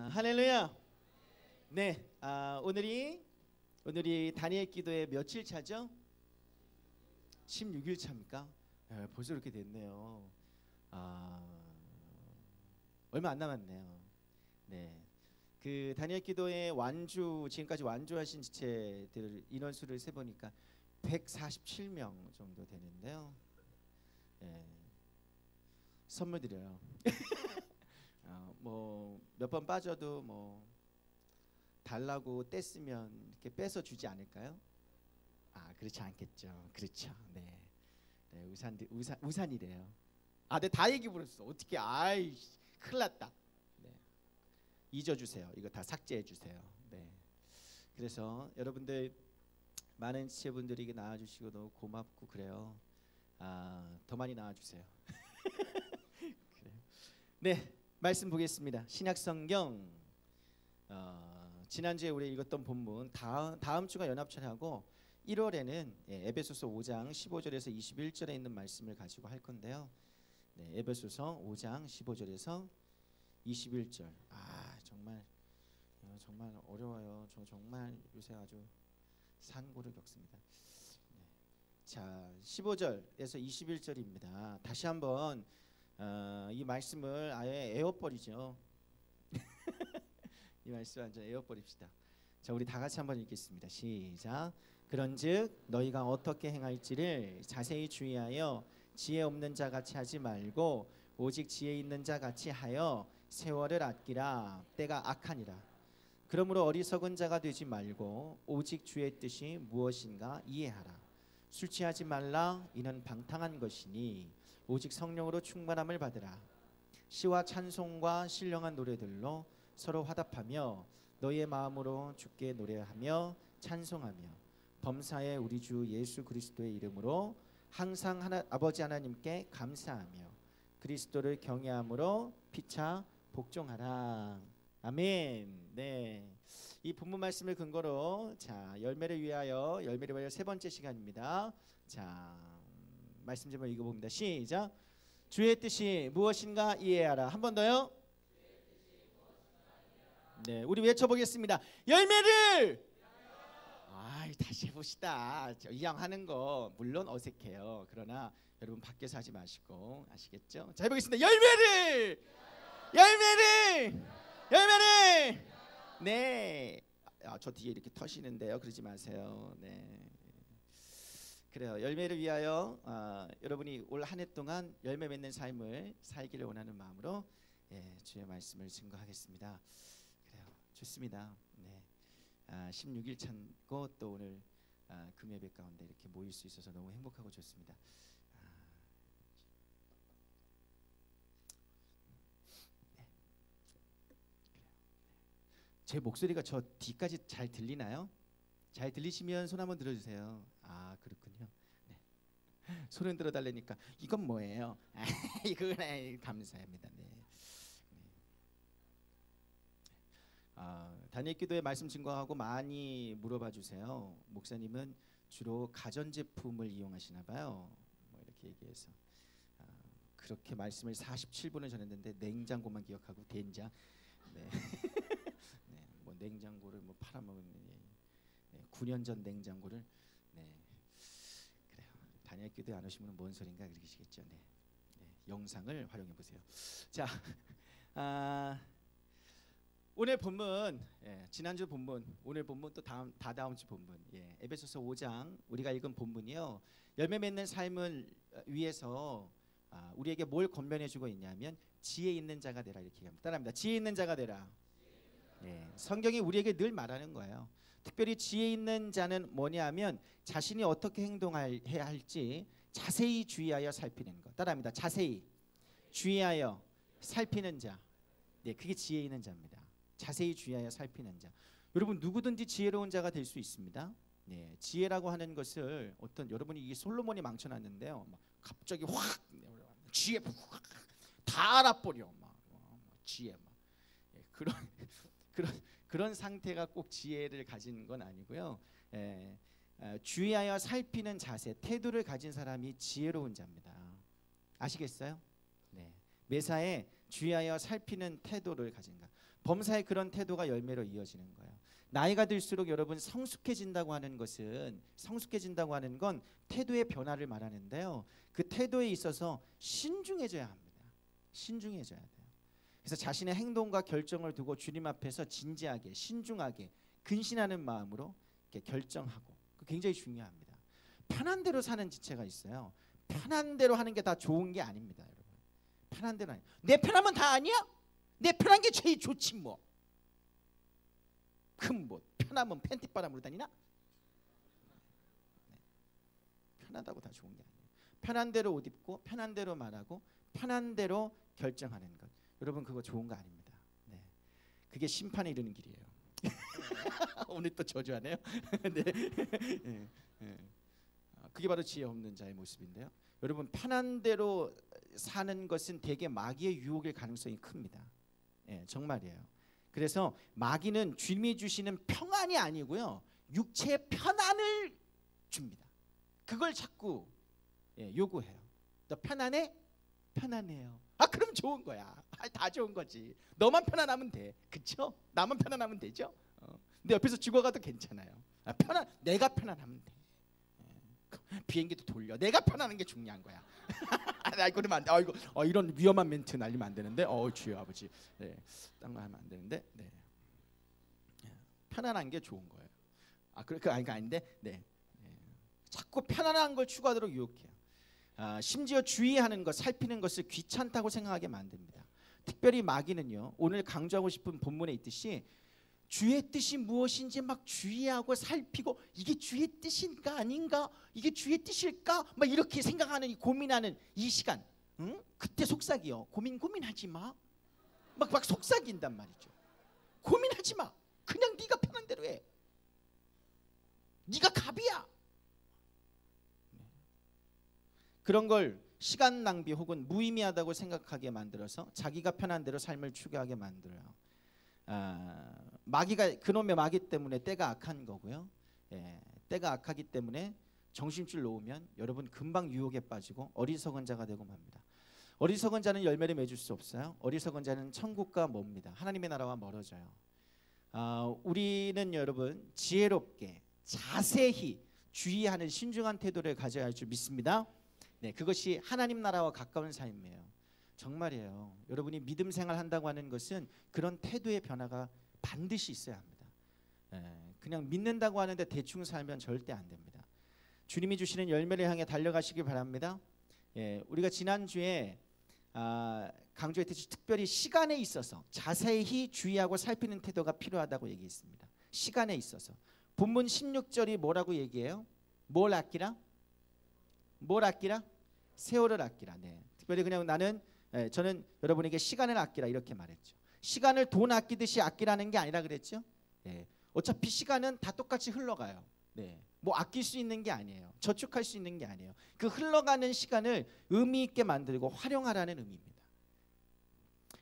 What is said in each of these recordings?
할렐루야. 네, 오늘이 다니엘 기도의 며칠 차죠? 16일 차입니까? 벌써 이렇게 됐네요. 얼마 안 남았네요. 네, 그 다니엘 기도의 지금까지 완주하신 지체들 인원수를 세 보니까 147명 정도 되는데요. 선물 드려요. 뭐 몇 번 빠져도 뭐 달라고 뗐으면 이렇게 빼서 주지 않을까요? 그렇지 않겠죠. 그렇죠. 네, 우산이래요. 네, 다 얘기 버렸어. 어떻게? 큰일 났다. 네, 잊어주세요. 이거 다 삭제해 주세요. 네, 그래서 여러분들 많은 지체분들이 나와주시고 너무 고맙고 그래요. 더 많이 나와주세요. 네, 말씀 보겠습니다. 신약성경 지난주에 우리 읽었던 본문 다음 주가 연합철하고 1월에는 에베소서 5장 15절에서 21절에 있는 말씀을 가지고 할 건데요. 네, 에베소서 5장 15절에서 21절. 정말 어려워요. 저 정말 요새 아주 산고를 겪습니다. 네. 자, 15절에서 21절입니다. 다시 한번 이 말씀을 아예 에워버리죠. 이 말씀 완전 에워버립시다. 자, 우리 다 같이 한번 읽겠습니다. 시작. 그런즉 너희가 어떻게 행할지를 자세히 주의하여 지혜 없는 자 같이 하지 말고 오직 지혜 있는 자 같이 하여 세월을 아끼라. 때가 악하니라. 그러므로 어리석은 자가 되지 말고 오직 주의 뜻이 무엇인가 이해하라. 술 취하지 말라. 이는 방탕한 것이니 오직 성령으로 충만함을 받으라. 시와 찬송과 신령한 노래들로 서로 화답하며 너희의 마음으로 주께 노래하며 찬송하며 범사의 우리 주 예수 그리스도의 이름으로 항상 아버지 하나님께 감사하며 그리스도를 경외함으로 피차 복종하라. 아멘. 네, 이 본문 말씀을 근거로 열매를 위하여 세 번째 시간입니다. 자, 말씀 좀 읽어봅니다. 시작. 주의 뜻이 무엇인가 이해하라. 한 번 더요. 네, 우리 외쳐보겠습니다. 열매를. 다시 해봅시다. 이왕하는 거 물론 어색해요. 그러나 여러분 밖에서 하지 마시고, 아시겠죠? 자, 해보겠습니다. 열매를. 네. 저 뒤에 이렇게 터시는데요. 그러지 마세요. 네. 그래요. 열매를 위하여 여러분이 올 한 해 동안 열매 맺는 삶을 살기를 원하는 마음으로 주의 말씀을 증거하겠습니다. 그래요. 좋습니다. 네. 16일 차고 또 오늘 금요일 가운데 이렇게 모일 수 있어서 너무 행복하고 좋습니다. 네. 제 목소리가 저 뒤까지 잘 들리나요? 잘 들리시면 손 한번 들어주세요. 그렇군요. 네. 손을 들어달라니까 이건 뭐예요? 이거는 감사합니다. 네. 다니엘 기도의 말씀 증거하고 많이 물어봐 주세요. 목사님은 주로 가전제품을 이용하시나 봐요. 뭐 이렇게 얘기해서 그렇게 말씀을 47분을 전했는데 냉장고만 기억하고 된장. 네. 네, 뭐 냉장고를 뭐 팔아먹은 9년 전 냉장고를. 네, 그래요. 다니엘 기도에 안 오시면 뭔 소린가 그러시겠죠. 네. 네, 영상을 활용해 보세요. 자, 오늘 본문, 지난주 본문, 오늘 본문 또 다음 주 본문, 에베소서 5장 우리가 읽은 본문이요. 열매 맺는 삶을 위해서 우리에게 뭘 권면해주고 있냐면 지혜 있는 자가 되라 이렇게 얘기합니다. 따라합니다. 지혜 있는 자가 되라. 성경이 우리에게 늘 말하는 거예요. 특별히 지혜 있는 자는 뭐냐면 자신이 어떻게 행동해야 할지 자세히 주의하여 살피는 것. 따라합니다. 자세히 주의하여 살피는 자. 네, 그게 지혜 있는 자입니다. 자세히 주의하여 살피는 자. 여러분 누구든지 지혜로운 자가 될 수 있습니다. 네, 지혜라고 하는 것을 여러분이 이게 솔로몬이 망쳐놨는데요. 막 갑자기 확 지혜 다 알아버려. 지혜 그런 상태가 꼭 지혜를 가진 건 아니고요. 주의하여 살피는 자세, 태도를 가진 사람이 지혜로운 자입니다. 아시겠어요? 네, 매사에 주의하여 살피는 태도를 가진다. 범사의 그런 태도가 열매로 이어지는 거예요. 나이가 들수록 여러분 성숙해진다고 하는 건 태도의 변화를 말하는데요. 그 태도에 있어서 신중해져야 합니다. 신중해져야 돼요. 그래서 자신의 행동과 결정을 두고 주님 앞에서 진지하게 신중하게 근신하는 마음으로 이렇게 결정하고, 굉장히 중요합니다. 편한 대로 사는 지체가 있어요. 편한 대로 하는 게 다 좋은 게 아닙니다, 여러분. 편한 대로 내 편하면 다 아니야? 내 편한 게 제일 좋지 뭐. 그럼 뭐 편하면 팬티바람으로 다니나? 편하다고 다 좋은 게 아니에요. 편한 대로 옷 입고 편한 대로 말하고 편한 대로 결정하는 것, 여러분 그거 좋은 거 아닙니다. 네. 그게 심판에 이르는 길이에요. 오늘 또 저주하네요. 네. 네. 네. 그게 바로 지혜 없는 자의 모습인데요. 여러분 편한 대로 사는 것은 대개 마귀의 유혹일 가능성이 큽니다. 네, 정말이에요. 그래서 마귀는 주님이 주시는 평안이 아니고요, 육체의 편안을 줍니다. 그걸 자꾸 요구해요. 너 편안해? 편안해요. 그럼 좋은 거야. 다 좋은 거지. 너만 편안하면 돼. 그쵸? 나만 편안하면 되죠? 근데 옆에서 죽어가도 괜찮아요. 내가 편안하면 돼. 비행기도 돌려. 내가 편안한 게 중요한 거야. 그러면 안 돼. 이런 위험한 멘트 날리면 안 되는데. 주여 아버지. 네, 딴 거 하면 안 되는데. 네. 편안한 게 좋은 거예요. 그러니까 아닌데. 네. 자꾸 편안한 걸 추구하도록 유혹해요. 심지어 주의하는 것, 살피는 것을 귀찮다고 생각하게 만듭니다. 특별히 마귀는요, 오늘 강조하고 싶은 본문에 있듯이 주의 뜻이 무엇인지 막 주의하고 살피고, 이게 주의 뜻인가 아닌가, 이게 주의 뜻일까, 막 이렇게 생각하는, 고민하는 이 시간, 그때 속삭이요. 고민하지 마. 막 속삭인단 말이죠. 고민하지 마. 그냥 네가 편한 대로 해. 네가 갑이야. 그런 걸 시간 낭비 혹은 무의미하다고 생각하게 만들어서 자기가 편한 대로 삶을 추구하게 만들어요. 마귀가, 그놈의 마귀 때문에 때가 악한 거고요. 때가 악하기 때문에 정신줄 놓으면 여러분 금방 유혹에 빠지고 어리석은 자가 되고 맙니다. 어리석은 자는 열매를 맺을 수 없어요. 어리석은 자는 천국과 멉니다. 하나님의 나라와 멀어져요. 우리는 여러분 지혜롭게 자세히 주의하는 신중한 태도를 가져야 할 줄 믿습니다. 네, 그것이 하나님 나라와 가까운 삶이에요. 정말이에요. 여러분이 믿음 생활 한다고 하는 것은 그런 태도의 변화가 반드시 있어야 합니다. 그냥 믿는다고 하는데 대충 살면 절대 안 됩니다. 주님이 주시는 열매를 향해 달려가시길 바랍니다. 우리가 지난주에 강조했듯이 특별히 시간에 있어서 자세히 주의하고 살피는 태도가 필요하다고 얘기했습니다. 시간에 있어서 본문 16절이 뭐라고 얘기해요? 뭘 아끼라? 뭘 아끼라? 세월을 아끼라. 네. 특별히 그냥 저는 여러분에게 시간을 아끼라 이렇게 말했죠. 시간을 돈 아끼듯이 아끼라는 게 아니라 그랬죠. 어차피 시간은 다 똑같이 흘러가요. 네. 뭐 아낄 수 있는 게 아니에요. 저축할 수 있는 게 아니에요. 그 흘러가는 시간을 의미 있게 만들고 활용하라는 의미입니다.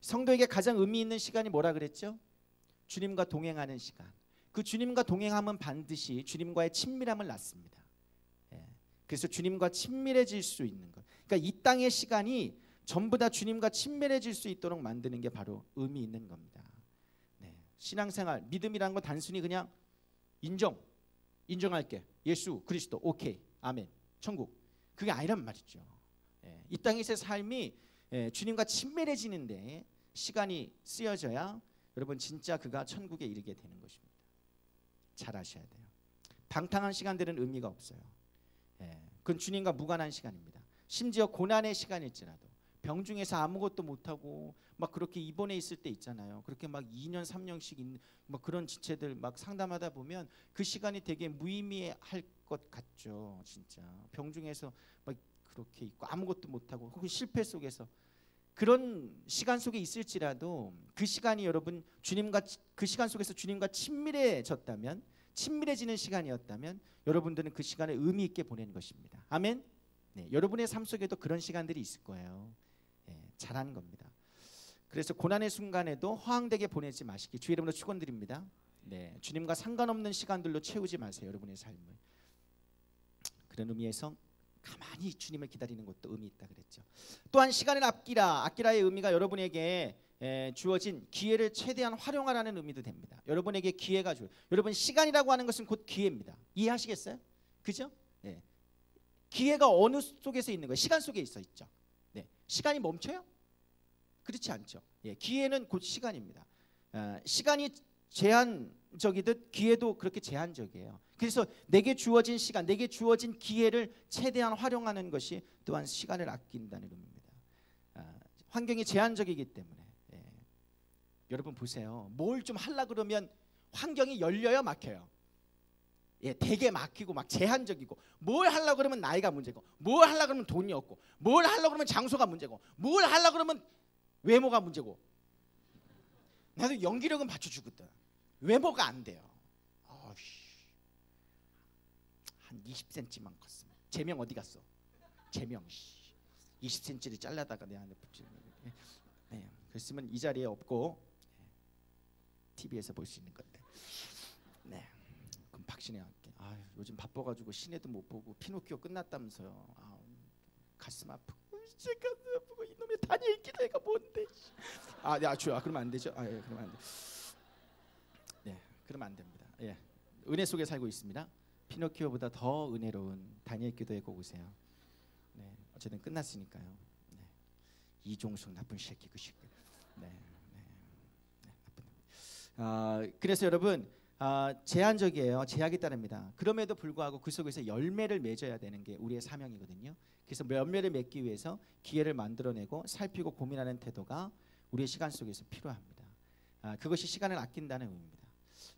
성도에게 가장 의미 있는 시간이 뭐라 그랬죠? 주님과 동행하는 시간. 그 주님과 동행하면 반드시 주님과의 친밀함을 낳습니다. 그래서 주님과 친밀해질 수 있는 것. 그러니까 이 땅의 시간이 전부 다 주님과 친밀해질 수 있도록 만드는 게 바로 의미 있는 겁니다. 신앙생활, 믿음이라는 건 단순히 그냥 인정할게. 예수 그리스도 오케이 아멘 천국, 그게 아니란 말이죠. 이 땅에서의 삶이 주님과 친밀해지는데 시간이 쓰여져야 여러분 진짜 그가 천국에 이르게 되는 것입니다. 잘 아셔야 돼요. 방탕한 시간들은 의미가 없어요. 그건 주님과 무관한 시간입니다. 심지어 고난의 시간일지라도 병중에서 아무것도 못하고 막 그렇게 입원해 있을 때 있잖아요. 그렇게 막 2년 3년씩 있는 막 그런 지체들 막 상담하다 보면 그 시간이 되게 무의미할 것 같죠. 진짜 병중에서 막 그렇게 있고 아무것도 못하고 혹은 실패 속에서 그런 시간 속에 있을지라도 그 시간이 여러분 그 시간 속에서 주님과 친밀해졌다면, 친밀해지는 시간이었다면 여러분들은 그 시간을 의미 있게 보내는 것입니다. 아멘. 네, 여러분의 삶 속에도 그런 시간들이 있을 거예요. 잘하는 겁니다. 그래서 고난의 순간에도 허황되게 보내지 마시기 주의 이름으로 축원드립니다. 네, 주님과 상관없는 시간들로 채우지 마세요. 여러분의 삶을. 그런 의미에서 가만히 주님을 기다리는 것도 의미 있다 그랬죠. 또한 시간을 아끼라. 아끼라의 의미가 여러분에게 주어진 기회를 최대한 활용하라는 의미도 됩니다. 여러분에게 기회가 주. 여러분 시간이라고 하는 것은 곧 기회입니다. 이해하시겠어요? 그죠? 네. 기회가 어느 속에서 있는 거예요? 시간 속에 있죠. 네. 시간이 멈춰요? 그렇지 않죠. 예. 기회는 곧 시간입니다. 시간이 제한적이듯 기회도 그렇게 제한적이에요. 그래서 내게 주어진 시간, 내게 주어진 기회를 최대한 활용하는 것이 또한 시간을 아낀다는 의미입니다. 환경이 제한적이기 때문에 여러분 보세요. 뭘 좀 하려 그러면 환경이 열려요, 막혀요? 예, 되게 막히고 막 제한적이고 뭘 하려 그러면 나이가 문제고 뭘 하려 그러면 돈이 없고 뭘 하려 그러면 장소가 문제고 뭘 하려 그러면 외모가 문제고. 나도 연기력은 받쳐주거든. 외모가 안 돼요. 한 20cm만 컸으면. 제명 어디 갔어? 제명 20cm를 잘라다가 내 안에 붙이는. 네, 그랬으면 이 자리에 없고 TV에서 볼 수 있는 건데. 네, 그럼 박신혜 할게. 요즘 바빠가지고 신혜도 못 보고 피노키오 끝났다면서요. 가슴 아프고 진짜 가슴 아프고 이놈의 다니엘 기도회가 뭔데? 그러면 안 되죠. 예, 그러면 안 돼. 네, 그러면 안 됩니다. 예, 은혜 속에 살고 있습니다. 피노키오보다 더 은혜로운 다니엘 기도회 꼭 오세요. 네, 어쨌든 끝났으니까요. 네, 이종숙 나쁜 새끼 그 새끼. 네, 나쁜. 그래서 여러분 제한적이에요. 제약이 따릅니다. 그럼에도 불구하고 그 속에서 열매를 맺어야 되는 게 우리의 사명이거든요. 그래서 열매를 맺기 위해서 기회를 만들어내고 살피고 고민하는 태도가 우리의 시간 속에서 필요합니다. 그것이 시간을 아낀다는 의미입니다.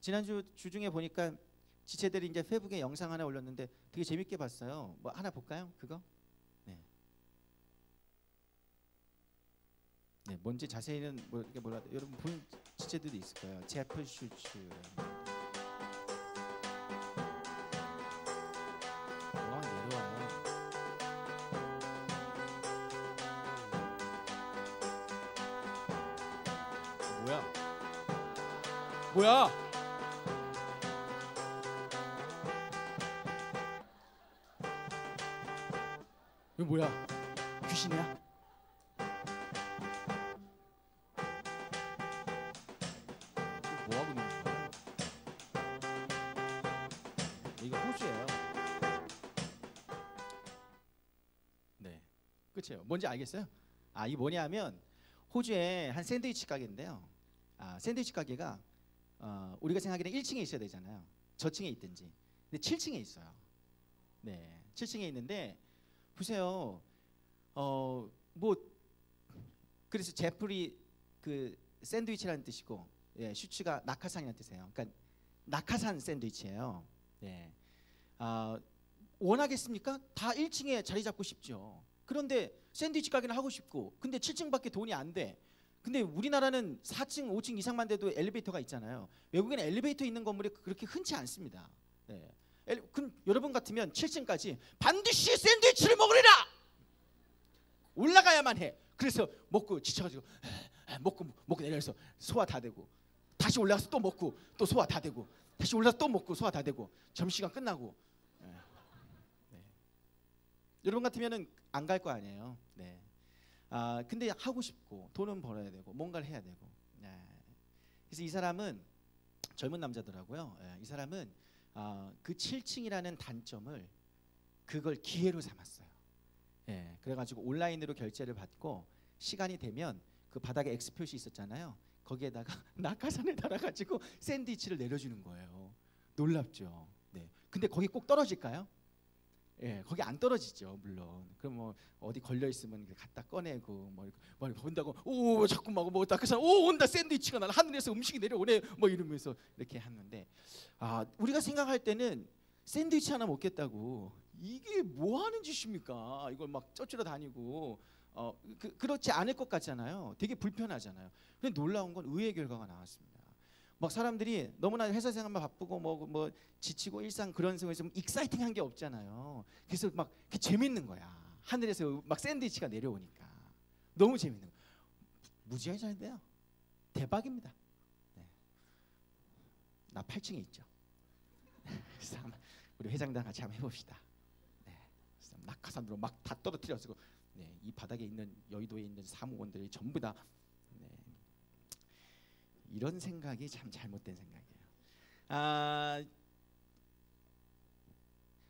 지난주 주중에 보니까 지체들이 이제 페이북에 영상 하나 올렸는데 되게 재밌게 봤어요. 뭐 하나 볼까요? 그거? 네. 네, 뭔지 자세히는 몰라도 여러분 본 지체들도 있을 거예요. 제프 슈츠. 뭐가 내려와요. 뭐야? 이거 뭐야? 귀신이야? 뭐 하고 있는 거야? 이거 호주예요. 네, 끝이에요. 뭔지 알겠어요? 이게 뭐냐면 호주에 한 샌드위치 가게인데요. 샌드위치 가게가 우리가 생각하기에는 1층에 있어야 되잖아요. 저층에 있든지. 근데 7층에 있어요. 네, 7층에 있는데 보세요. 뭐 그래서 제프리 그 샌드위치라는 뜻이고, 슈츠가 낙하산이라는 뜻이에요. 그러니까 낙하산 샌드위치예요. 네. 원하겠습니까? 다 1층에 자리 잡고 싶죠. 그런데 샌드위치 가게는 하고 싶고, 근데 7층밖에 돈이 안 돼. 근데 우리나라는 4층, 5층 이상만 돼도 엘리베이터가 있잖아요. 외국에는 엘리베이터 있는 건물이 그렇게 흔치 않습니다. 네. 그럼 여러분 같으면 7층까지 반드시 샌드위치를 먹으리라! 올라가야만 해. 그래서 먹고 지쳐가지고 먹고 내려서 소화 다 되고, 다시 올라가서 또 먹고 또 소화 다 되고, 다시 올라가서 또 먹고 소화 다 되고, 점심시간 끝나고. 네. 여러분 같으면은 안 갈 거 아니에요. 네. 근데 하고 싶고 돈은 벌어야 되고 뭔가를 해야 되고. 네. 그래서 이 사람은 젊은 남자더라고요. 이 사람은 그 7층이라는 단점을 그걸 기회로 삼았어요. 그래가지고 온라인으로 결제를 받고 시간이 되면 그 바닥에 X 표시 있었잖아요. 거기에다가 낙하산을 달아가지고 샌드위치를 내려주는 거예요. 놀랍죠. 네. 근데 거기 꼭 떨어질까요? 거기 안 떨어지죠, 물론. 그럼 뭐 어디 걸려 있으면 갖다 꺼내고 뭐 본다고 오 자꾸 막 뭐 낙하산 오 온다 샌드위치가 나 하늘에서 음식이 내려오네 뭐 이러면서 이렇게 하는데, 우리가 생각할 때는 샌드위치 하나 먹겠다고 이게 뭐 하는 짓입니까? 이걸 막 쪄주러 다니고 그렇지 않을 것 같잖아요. 되게 불편하잖아요. 근데 놀라운 건 의외의 결과가 나왔습니다. 막 사람들이 너무나 회사 생활만 바쁘고 뭐 지치고 일상 그런 생활에서 익사이팅한 게 없잖아요. 그래서 막 재밌는 거야. 하늘에서 막 샌드위치가 내려오니까 너무 재밌는 거야. 무지하게 잘 돼요. 대박입니다. 네. 나 8층에 있죠. 그래서 우리 회장단 같이 한번 해봅시다. 네. 낙하산으로 막 다 떨어뜨려서 네, 이 바닥에 있는 여의도에 있는 사무원들이 전부 다 네, 이런 생각이 참 잘못된 생각이에요.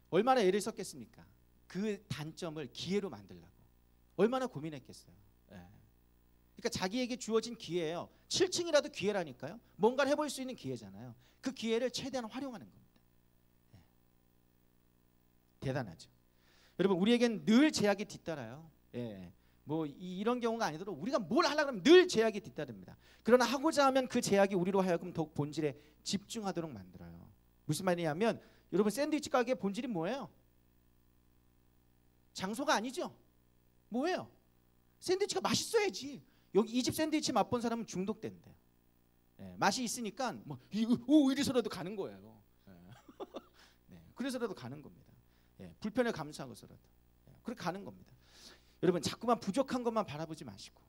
얼마나 애를 썼겠습니까? 그 단점을 기회로 만들려고 얼마나 고민했겠어요. 예. 그러니까 자기에게 주어진 기회예요. 7층이라도 기회라니까요. 뭔가를 해볼 수 있는 기회잖아요. 그 기회를 최대한 활용하는 겁니다. 예. 대단하죠. 여러분 우리에겐 늘 제약이 뒤따라요. 예. 뭐 이런 경우가 아니더라도 우리가 뭘 하려고 하면 늘 제약이 뒤따릅니다. 그러나 하고자 하면 그 제약이 우리로 하여금 더욱 본질에 집중하도록 만들어요. 무슨 말이냐면 여러분 샌드위치 가게의 본질이 뭐예요? 장소가 아니죠. 뭐예요? 샌드위치가 맛있어야지. 여기 이 집 샌드위치 맛본 사람은 중독된대요. 예, 맛이 있으니까 뭐 이래서라도 가는 거예요. 예. 네, 그래서라도 가는 겁니다. 예, 불편을 감수하고서라도 그렇게 가는 겁니다. 여러분 자꾸만 부족한 것만 바라보지 마시고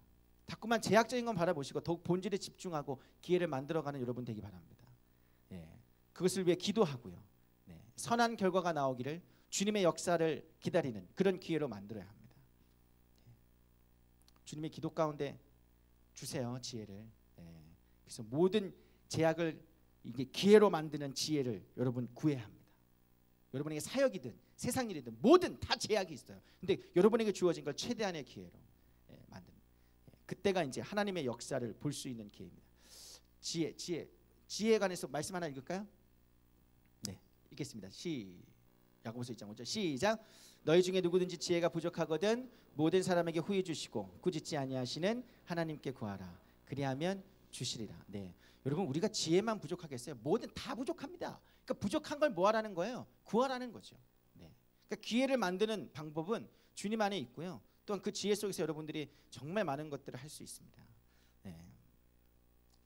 자꾸만 제약적인 것 바라보시고 더욱 본질에 집중하고 기회를 만들어가는 여러분 되기 바랍니다. 예, 그것을 위해 기도하고요. 네, 선한 결과가 나오기를 주님의 역사를 기다리는 그런 기회로 만들어야 합니다. 주님의 기도 가운데 주세요 지혜를. 예, 그래서 모든 제약을 이게 기회로 만드는 지혜를 여러분 구해야 합니다. 여러분에게 사역이든 세상 일이든 뭐든 다 제약이 있어요. 근데 여러분에게 주어진 걸 최대한의 기회로 만드는 그때가 이제 하나님의 역사를 볼 수 있는 기회입니다. 지혜에 관해서 말씀 하나 읽을까요? 네, 읽겠습니다. 야고보서 1장 5절 시작. 너희 중에 누구든지 지혜가 부족하거든 모든 사람에게 후히 주시고 꾸짖지 아니하시는 하나님께 구하라. 그리하면 주시리라. 네, 여러분 우리가 지혜만 부족하겠어요? 뭐든 다 부족합니다. 그러니까 부족한 걸 뭐 하라는 거예요? 구하라는 거죠. 네, 그러니까 기회를 만드는 방법은 주님 안에 있고요. 또한 그 지혜 속에서 여러분들이 정말 많은 것들을 할 수 있습니다. 네,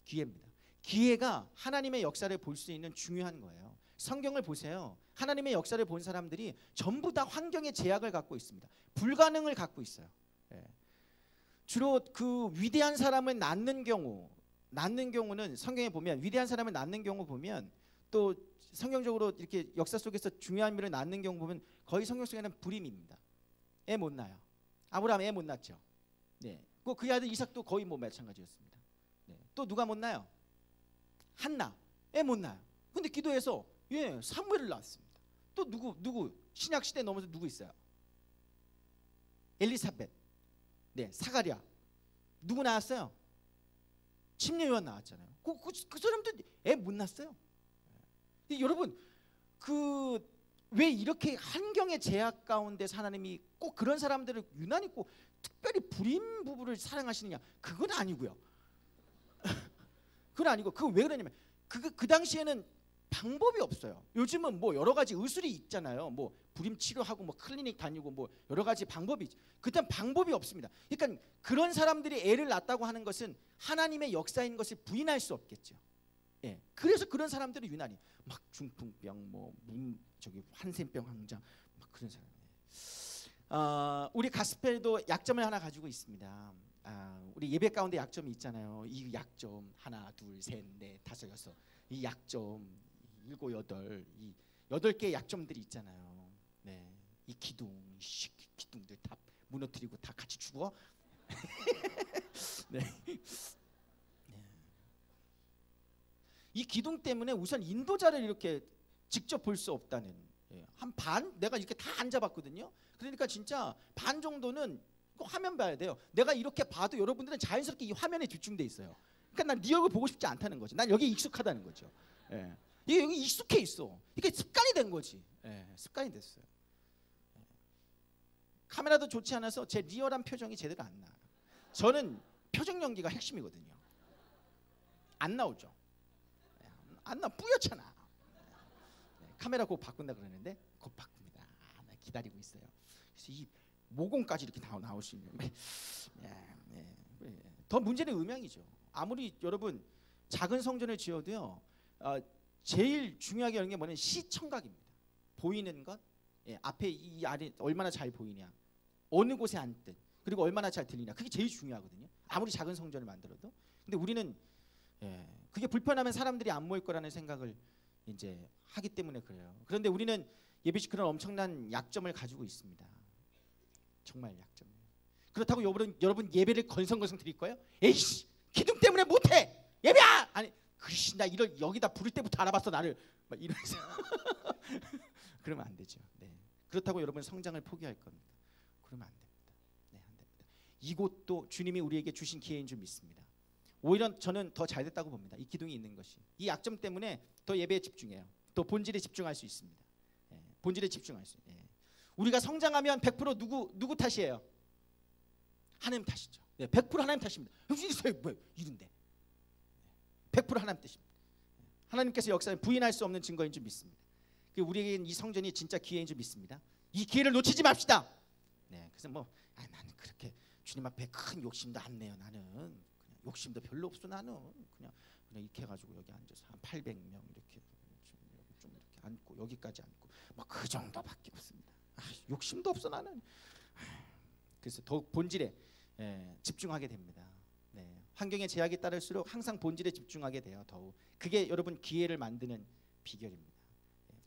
기회입니다. 기회가 하나님의 역사를 볼 수 있는 중요한 거예요. 성경을 보세요. 하나님의 역사를 본 사람들이 전부 다 환경의 제약을 갖고 있습니다. 불가능을 갖고 있어요. 예. 주로 그 위대한 사람을 낳는 경우는 성경에 보면 위대한 사람을 낳는 경우 보면 또 성경적으로 이렇게 역사 속에서 중요한 일을 낳는 경우 보면 거의 성경 속에는 불임입니다. 애 못 낳아요. 아브라함 애 못 낳죠. 네. 그 아들 이삭도 거의 뭐 마찬가지였습니다. 네. 또 누가 못 낳아요? 한나 애 못 낳아요. 근데 기도해서 사무엘을 낳았습니다. 또 누구 신약 시대 넘어서 누구 있어요? 엘리사벳, 네, 사가랴 누구 낳았어요? 침례 요한 낳았잖아요. 그 사람들 애 못 낳았어요. 여러분 왜 이렇게 환경의 제약 가운데 하나님이 꼭 그런 사람들을 유난히 꼭 특별히 불임 부부를 사랑하시느냐? 그건 아니고요. 그건 아니고 그거 왜 그러냐면 그 당시에는 방법이 없어요. 요즘은 뭐 여러 가지 의술이 있잖아요. 뭐 불임 치료하고 뭐 클리닉 다니고 뭐 여러 가지 방법이 있죠. 그땐 방법이 없습니다. 그러니까 그런 사람들이 애를 낳았다고 하는 것은 하나님의 역사인 것을 부인할 수 없겠죠. 예. 그래서 그런 사람들이 유난히 막 중풍병 뭐 한센병 환자 막 그런 사람. 우리 가스펠도 약점을 하나 가지고 있습니다. 우리 예배 가운데 약점이 있잖아요. 이 약점 하나 둘 셋 넷 다섯 여섯 이 약점 7, 8 이 8개의 약점들이 있잖아요. 네, 이 기둥들 다 무너뜨리고 다 같이 죽어. 네. 네. 이 기둥 때문에 우선 인도자를 이렇게 직접 볼 수 없다는 한 반 내가 이렇게 다 앉아봤거든요. 그러니까 진짜 반 정도는 화면 봐야 돼요. 내가 이렇게 봐도 여러분들은 자연스럽게 이 화면에 집중돼 있어요. 그러니까 난 네 얼굴 보고 싶지 않다는 거지. 난 여기 익숙하다는 거죠. 예. 이게 여기 익숙해 있어. 이게 습관이 된 거지. 예, 습관이 됐어요. 예. 카메라도 좋지 않아서 제 리얼한 표정이 제대로 안 나와요. 저는 표정 연기가 핵심이거든요. 안 나오죠. 예, 안 나 뿌옇잖아. 예, 카메라 곧 바꾼다 그러는데 곧 바꿉니다. 나 기다리고 있어요. 그래서 이 모공까지 이렇게 나올 수 있는. 더 문제는 음향이죠. 아무리 여러분 작은 성전을 지어도요. 제일 중요하게 하는 게 뭐냐면 시청각입니다. 보이는 것, 앞에 이 아래 얼마나 잘 보이냐, 어느 곳에 앉든, 그리고 얼마나 잘 들리냐, 그게 제일 중요하거든요. 아무리 작은 성전을 만들어도. 근데 우리는 그게 불편하면 사람들이 안 모일 거라는 생각을 이제 하기 때문에 그래요. 그런데 우리는 예비시 그런 엄청난 약점을 가지고 있습니다. 정말 약점이에요. 그렇다고 여러분 예배를 건성건성 드릴 거예요? 에이씨 기둥 때문에 못해 예배야! 아니 그씨 나 이런 여기다 부를 때부터 알아봤어 나를 막 이러면서 그러면 안 되죠. 네. 그렇다고 여러분 성장을 포기할 겁니까? 그러면 안 됩니다. 네, 안 됩니다. 이곳도 주님이 우리에게 주신 기회인 줄 믿습니다. 오히려 저는 더 잘 됐다고 봅니다. 이 기둥이 있는 것이. 이 약점 때문에 더 예배에 집중해요. 또 본질에 집중할 수 있습니다. 예, 본질에 집중할 수. 예. 우리가 성장하면 100% 누구 탓이에요? 하나님 탓이죠. 네, 100% 하나님 탓입니다. 뭐 이런데 100% 하나님 탓입니다. 하나님께서 역사에 부인할 수 없는 증거인 줄 믿습니다. 우리에게는 이 성전이 진짜 기회인 줄 믿습니다. 이 기회를 놓치지 맙시다. 네, 그래서 나는 그렇게 주님 앞에 큰 욕심도 안 내요. 나는 그냥 욕심도 별로 없어. 나는 그냥 이렇게 해가지고 여기 앉아서 한 800명 이렇게 좀 이렇게 앉고 여기까지 앉고 그 정도밖에 없습니다. 욕심도 없어 나는. 그래서 더욱 본질에 집중하게 됩니다. 네, 환경의 제약이 따를수록 항상 본질에 집중하게 돼요. 더욱 그게 여러분 기회를 만드는 비결입니다.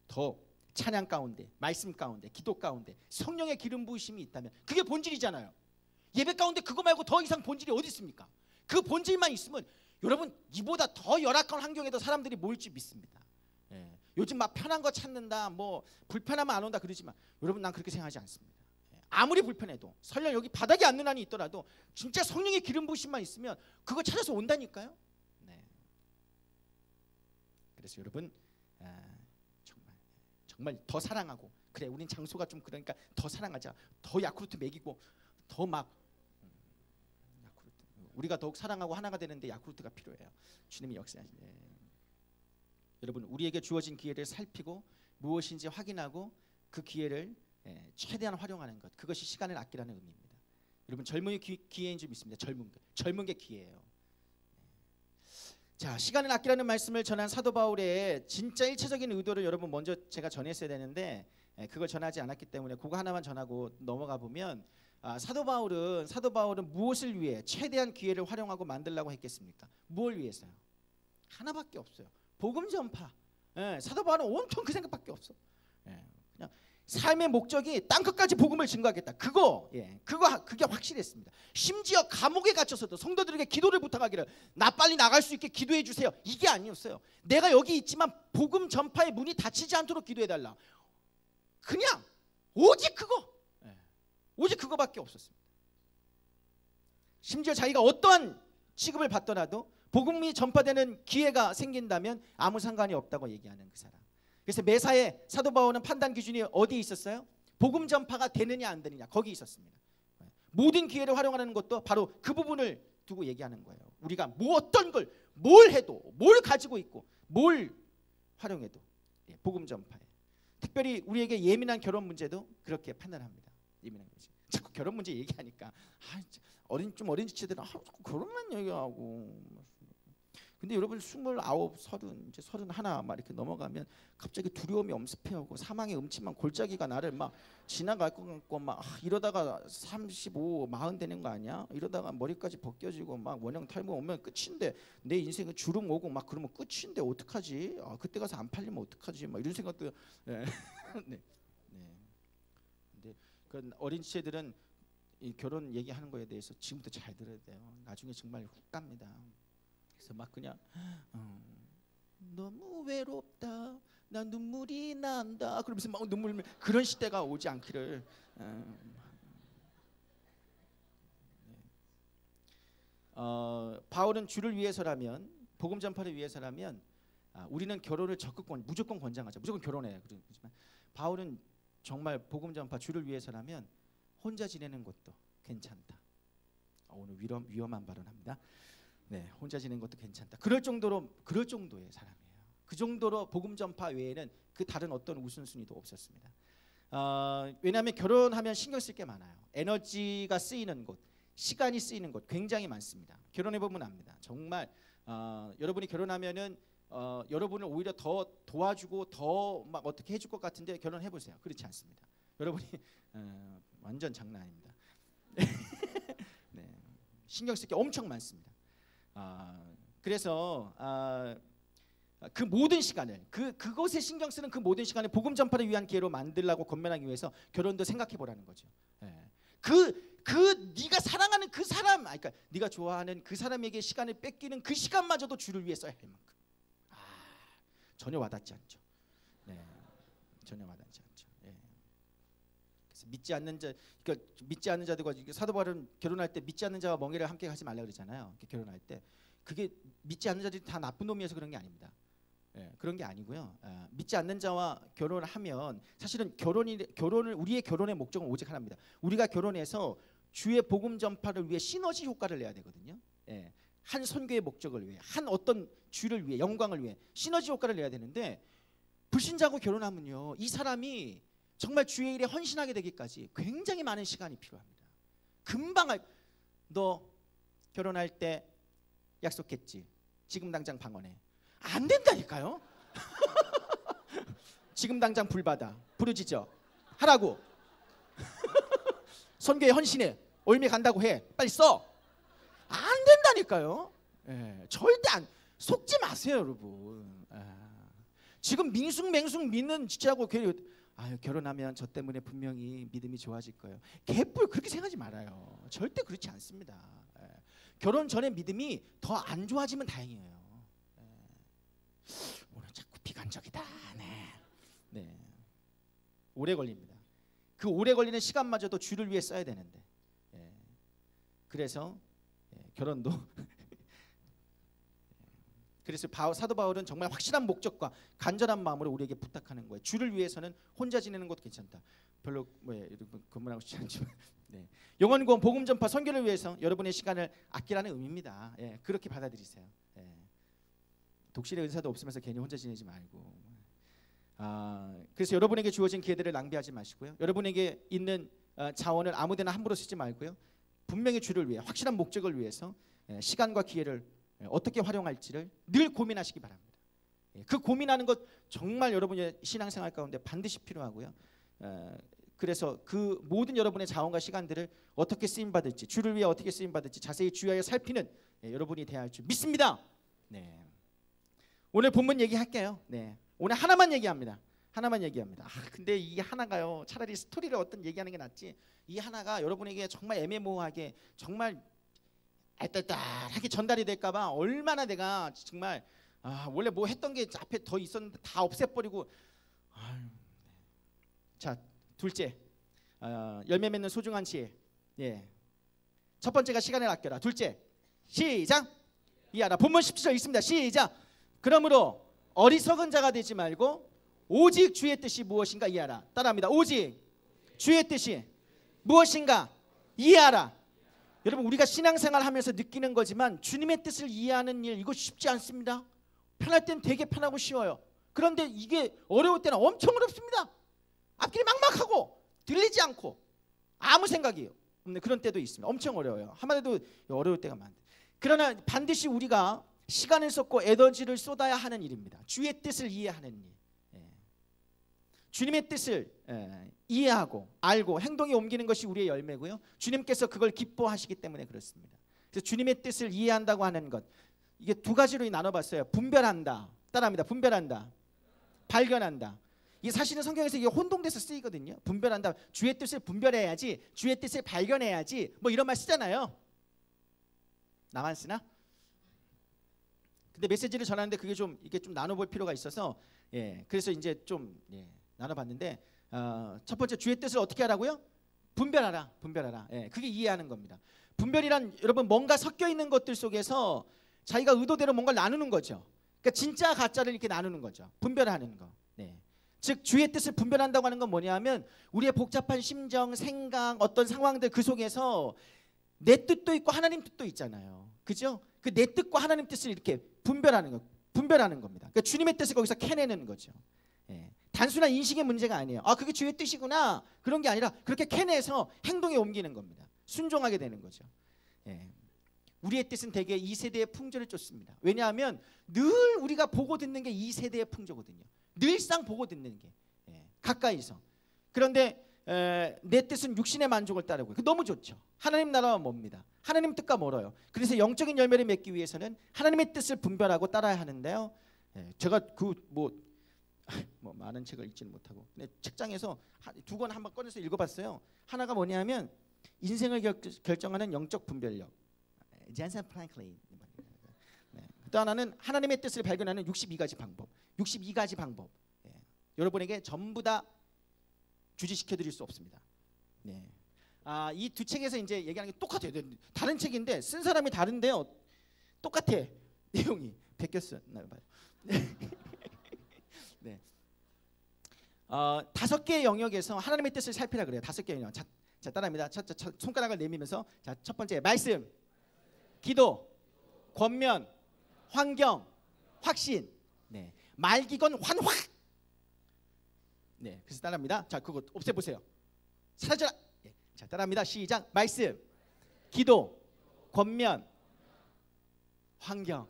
더 찬양 가운데, 말씀 가운데, 기도 가운데 성령의 기름 부으심이 있다면 그게 본질이잖아요. 예배 가운데 그거 말고 더 이상 본질이 어디 있습니까? 그 본질만 있으면 여러분 이보다 더 열악한 환경에도 사람들이 모일 줄 믿습니다. 요즘 편한 거 찾는다, 불편하면 안 온다 그러지만 여러분 난 그렇게 생각하지 않습니다. 아무리 불편해도 설령 여기 바닥에 앉는 한이 있더라도 진짜 성령의 기름 부으심만 있으면 그거 찾아서 온다니까요. 네. 그래서 여러분 정말 더 사랑하고 그래 우린 장소가 좀 그러니까 더 사랑하자. 더 야쿠르트 먹이고 더 야쿠르트 우리가 더욱 사랑하고 하나가 되는데 야쿠르트가 필요해요. 주님이 역사하시네. 여러분 우리에게 주어진 기회를 살피고 무엇인지 확인하고 그 기회를 최대한 활용하는 것 그것이 시간을 아끼라는 의미입니다. 여러분 젊음의 기회인 줄 믿습니다. 젊은 게 기회예요. 자 시간을 아끼라는 말씀을 전한 사도 바울의 진짜 일체적인 의도를 여러분 먼저 제가 전했어야 되는데 그걸 전하지 않았기 때문에 그거 하나만 전하고 넘어가 보면 사도 바울은 무엇을 위해 최대한 기회를 활용하고 만들려고 했겠습니까? 무엇을 위해서요? 하나밖에 없어요. 복음 전파. 사도 바울은 온통 그 생각밖에 없어. 그냥 삶의 목적이 땅 끝까지 복음을 증거하겠다. 그게 확실했습니다. 심지어 감옥에 갇혀서도 성도들에게 기도를 부탁하기를 나 빨리 나갈 수 있게 기도해 주세요. 이게 아니었어요. 내가 여기 있지만 복음 전파의 문이 닫히지 않도록 기도해 달라. 그냥 오직 그거밖에 없었습니다. 심지어 자기가 어떠한 취급을 받더라도 복음이 전파되는 기회가 생긴다면 아무 상관이 없다고 얘기하는 그 사람. 그래서 매사에 사도 바울은 판단 기준이 어디에 있었어요? 복음 전파가 되느냐 안 되느냐 거기 있었습니다. 모든 기회를 활용하는 것도 바로 그 부분을 두고 얘기하는 거예요. 우리가 어떤 걸 뭘 해도 뭘 가지고 있고 뭘 활용해도 복음 전파에 특별히 우리에게 예민한 결혼 문제도 그렇게 판단합니다. 예민한 거지. 자꾸 결혼 문제 얘기하니까 좀 어린 지체들은 결혼만 얘기하고 근데 여러분 29, 30, 이제 31 막 이렇게 넘어가면 갑자기 두려움이 엄습해오고 사망의 음침한 골짜기가 나를 막 지나갈 것 같고 막 이러다가 35, 40 되는 거 아니야? 이러다가 머리까지 벗겨지고 막 원형 탈모 오면 끝인데 내 인생은 주름 오고 막 그러면 끝인데 어떡하지? 그때 가서 안 팔리면 어떡하지? 막 이런 생각도 네. 네. 근데 그 어린 지체들은 이 결혼 얘기하는 거에 대해서 지금부터 잘 들어야 돼요. 나중에 정말 훅 갑니다. 그래서 막 그냥 너무 외롭다 나 눈물이 난다 그러면서 막 눈물 흘리면 그런 시대가 오지 않기를 바울은 주를 위해서라면 복음 전파를 위해서라면 우리는 결혼을 무조건 권장하죠. 무조건 결혼해요. 그렇지만 바울은 정말 복음 전파 주를 위해서라면 혼자 지내는 것도 괜찮다. 오늘 위험한 발언합니다. 네, 혼자 지내는 것도 괜찮다. 그럴 정도의 사람이에요. 그 정도로 복음 전파 외에는 그 다른 어떤 우선순위도 없었습니다. 왜냐하면 결혼하면 신경 쓸 게 많아요. 에너지가 쓰이는 곳, 시간이 쓰이는 곳 굉장히 많습니다. 결혼해 보면 압니다. 정말 여러분이 결혼하면은 여러분을 오히려 더 도와주고 더 막 어떻게 해줄 것 같은데 결혼해 보세요. 그렇지 않습니다. 여러분이 완전 장난 아닙니다. 네, 신경 쓸 게 엄청 많습니다. 그래서 그 모든 시간을 그것에 신경 쓰는 그 모든 시간을 복음 전파를 위한 기회로 만들라고 권면하기 위해서 결혼도 생각해 보라는 거죠. 네가 사랑하는 그 사람, 그러니까 네가 좋아하는 그 사람에게 시간을 뺏기는 그 시간마저도 주를 위해 써야 할 만큼. 전혀 와닿지 않죠. 네, 전혀 와닿지 않죠. 예. 그래서 믿지 않는 자들과 사도 바울은 결혼할 때 믿지 않는 자와 멍에를 함께 가지 말라 그러잖아요. 결혼할 때 그게 믿지 않는 자들이 다 나쁜 놈이어서 그런 게 아닙니다. 예, 그런 게 아니고요. 믿지 않는 자와 결혼을 하면 사실은 우리의 결혼의 목적은 오직 하나입니다. 우리가 결혼해서 주의 복음 전파를 위해 시너지 효과를 내야 되거든요. 예, 한 선교의 목적을 위해, 한 어떤 주를 위해, 영광을 위해 시너지 효과를 내야 되는데 불신자하고 결혼하면요, 이 사람이 정말 주의 일에 헌신하게 되기까지 굉장히 많은 시간이 필요합니다. 금방 너 결혼할 때 약속했지? 지금 당장 방언해. 안 된다니까요. 지금 당장 불 받아, 부르짖어 하라고. 선교에 헌신해, 올미 간다고 해, 빨리 써. 안 된다니까요. 예, 절대 안 속지 마세요, 여러분. 지금 맹숭 믿는 지체하고 결혼하면 저 때문에 분명히 믿음이 좋아질 거예요. 개뿔 그렇게 생각하지 말아요. 절대 그렇지 않습니다. 결혼 전에 믿음이 더 안 좋아지면 다행이에요. 오늘 자꾸 비관적이다. 네. 오래 걸립니다. 그 오래 걸리는 시간마저도 주를 위해 써야 되는데. 그래서 결혼도 그래서 사도 바울은 정말 확실한 목적과 간절한 마음으로 우리에게 부탁하는 거예요. 주를 위해서는 혼자 지내는 것도 괜찮다. 별로 여러분 건문하고 싶지 않지만 영원 구원, 복음 전파, 선교를 위해서 여러분의 시간을 아끼라는 의미입니다. 그렇게 받아들이세요. 독실의 은사도 없으면서 괜히 혼자 지내지 말고. 그래서 여러분에게 주어진 기회들을 낭비하지 마시고요. 여러분에게 있는 자원을 아무데나 함부로 쓰지 말고요. 분명히 주를 위해, 확실한 목적을 위해서 시간과 기회를 어떻게 활용할지를 늘 고민하시기 바랍니다. 그 고민하는 것 정말 여러분의 신앙생활 가운데 반드시 필요하고요. 그래서 그 모든 여러분의 자원과 시간들을 어떻게 쓰임받을지, 주를 위해 어떻게 쓰임받을지 자세히 주의하여 살피는 여러분이 되어야 할 줄 믿습니다. 오늘 본문 얘기할게요. 오늘 하나만 얘기합니다. 근데 이 하나가요, 차라리 스토리를 어떤 얘기하는 게 낫지, 이 하나가 여러분에게 정말 애매모호하게 정말 알딸딸하게 전달이 될까봐 얼마나 내가 정말 원래 뭐 했던 게 앞에 더 있었는데 다 없애버리고. 자, 둘째, 열매 맺는 소중한 지혜. 첫 번째가 시간을 아껴라. 둘째, 시작. 이하라. 본문 17절 있습니다. 시작. 그러므로 어리석은 자가 되지 말고 오직 주의 뜻이 무엇인가 이해하라. 따라합니다. 오직 주의 뜻이 무엇인가 이해하라. 여러분, 우리가 신앙생활 하면서 느끼는 거지만 주님의 뜻을 이해하는 일, 이거 쉽지 않습니다. 편할 땐 되게 편하고 쉬워요. 그런데 이게 어려울 때는 엄청 어렵습니다. 앞길이 막막하고 들리지 않고 아무 생각이 없는 그런 때도 있습니다. 엄청 어려워요. 한마디로 어려울 때가 많은데, 그러나 반드시 우리가 시간을 쏟고 에너지를 쏟아야 하는 일입니다. 주의 뜻을 이해하는 일. 주님의 뜻을 이해하고 알고 행동에 옮기는 것이 우리의 열매고요. 주님께서 그걸 기뻐하시기 때문에 그렇습니다. 그래서 주님의 뜻을 이해한다고 하는 것, 이게 두 가지로 나눠봤어요. 분별한다. 따라합니다. 분별한다. 발견한다. 이게 사실은 성경에서 이게 혼동돼서 쓰이거든요. 분별한다. 주의 뜻을 분별해야지, 주의 뜻을 발견해야지, 뭐 이런 말 쓰잖아요. 나만 쓰나? 근데 메시지를 전하는데 이게 좀 나눠볼 필요가 있어서, 그래서 이제 좀 나눠봤는데, 첫 번째, 주의 뜻을 어떻게 하라고요? 분별하라. 그게 이해하는 겁니다. 분별이란 여러분 뭔가 섞여 있는 것들 속에서 자기가 의도대로 뭔가를 나누는 거죠. 그러니까 진짜 가짜를 이렇게 나누는 거죠. 분별하는 거. 즉 주의 뜻을 분별한다고 하는 건 뭐냐면 우리의 복잡한 심정, 생각, 어떤 상황들 그 속에서 내 뜻도 있고 하나님 뜻도 있잖아요. 그죠? 그 내 뜻과 하나님 뜻을 이렇게 분별하는 겁니다. 그러니까 주님의 뜻을 거기서 캐내는 거죠. 단순한 인식의 문제가 아니에요. 그게 주의 뜻이구나, 그런 게 아니라 그렇게 캐내서 행동에 옮기는 겁니다. 순종하게 되는 거죠. 우리의 뜻은 대개 2세대의 풍조를 쫓습니다. 왜냐하면 늘 우리가 보고 듣는 게 2세대의 풍조거든요. 늘상 보고 듣는 게 가까이서. 그런데 내 뜻은 육신의 만족을 따르고, 너무 좋죠. 하나님 나라와 멉니다. 하나님 뜻과 멀어요. 그래서 영적인 열매를 맺기 위해서는 하나님의 뜻을 분별하고 따라야 하는데요. 제가 뭐 많은 책을 읽지는 못하고 근데 책장에서 두 권 한번 꺼내서 읽어봤어요. 하나가 뭐냐면 인생을 결정하는 영적 분별력. 잔슨 프랭클린. 네. 또 하나는 하나님의 뜻을 발견하는 62가지 방법. 62가지 방법. 예. 여러분에게 전부 다 주지시켜 드릴 수 없습니다. 네. 이 두 책에서 이제 얘기하는 게 똑같아요. 다른 책인데 쓴 사람이 다른데요. 똑같아. 내용이 베꼈었나요? 봐요. 네. 5개의 영역에서 하나님의 뜻을 살피라 그래요. 5개의 영역. 자, 따라합니다. 손가락을 내밀면서 자, 첫 번째 말씀, 기도, 권면, 환경, 확신. 네. 말기건 환확. 네. 그래서 따라합니다. 자, 그거 없애 보세요. 사라져라. 네. 자, 따라합니다. 시작. 말씀, 기도, 권면, 환경.